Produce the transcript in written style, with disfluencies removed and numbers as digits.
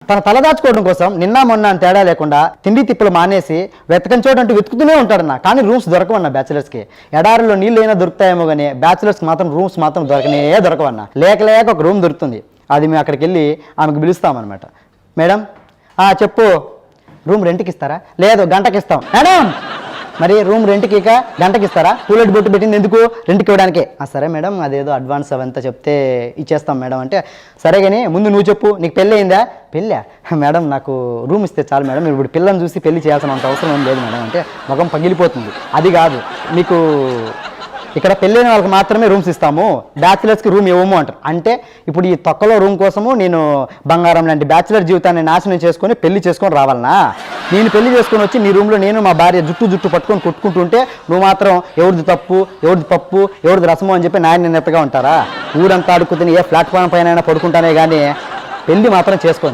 తన తలదాచుకోవడం కోసం నిన్న మొన్న అని తేడా లేకుండా తిండి తిప్పులు మానేసి వెతకని చోటంటూ వెతుకుతూనే ఉంటాడన్న. కానీ రూమ్స్ దొరకవన్న బ్యాచిలర్స్కి. ఎడారిలో నీళ్ళు అయినా దొరుకుతాయేమో కానీ బ్యాచిలర్స్కి మాత్రం రూమ్స్ మాత్రం దొరకవన్న. లేక ఒక రూమ్ దొరుకుతుంది. అది మేము అక్కడికి వెళ్ళి ఆమెకు పిలుస్తామన్నమాట. మేడం చెప్పు, రూమ్ రెంట్కి ఇస్తారా? లేదు, గంటకి ఇస్తాం. మేడం మరి రూమ్ రెంట్కి ఇక గంటకి ఇస్తారా? టూలెట్ బొట్టు పెట్టింది ఎందుకు? రెంట్కి ఇవ్వడానికే. సరే మేడం, అదేదో అడ్వాన్స్ అవంతా చెప్తే ఇచ్చేస్తాం మేడం అంటే, సరే కానీ ముందు నువ్వు చెప్పు, నీకు పెళ్ళి అయిందా? పెళ్ళా? మేడం నాకు రూమ్ ఇస్తే చాలు మేడం, మీరు ఇప్పుడు పిల్లని చూసి పెళ్లి చేయాల్సిన అంత అవసరం ఏం లేదు మేడం అంటే, ముఖం పగిలిపోతుంది. అది కాదు, మీకు ఇక్కడ పెళ్ళైన వాళ్ళకి మాత్రమే రూమ్స్ ఇస్తాము, బ్యాచిలర్స్కి రూమ్ ఇవ్వము అంటారు. అంటే ఇప్పుడు ఈ తొక్కలో రూమ్ కోసము నేను బంగారం లాంటి బ్యాచిలర్ జీవితాన్ని నాశనం చేసుకొని పెళ్లి చేసుకొని రావాలనా? నేను పెళ్లి చేసుకొని వచ్చి నీ రూమ్లో నేను మా భార్య జుట్టు పట్టుకొని కొట్టుకుంటుంటే నువ్వు మాత్రం ఎవరిది తప్పు, ఎవరిది పప్పు, ఎవరిది రసము అని చెప్పి నాయన నిన్నట్టుగా ఉంటారా? ఊరంతా అడుక్కుని ఏ ప్లాట్ఫామ్ పైన పడుకుంటానే కానీ పెళ్లి మాత్రం చేసుకోండి.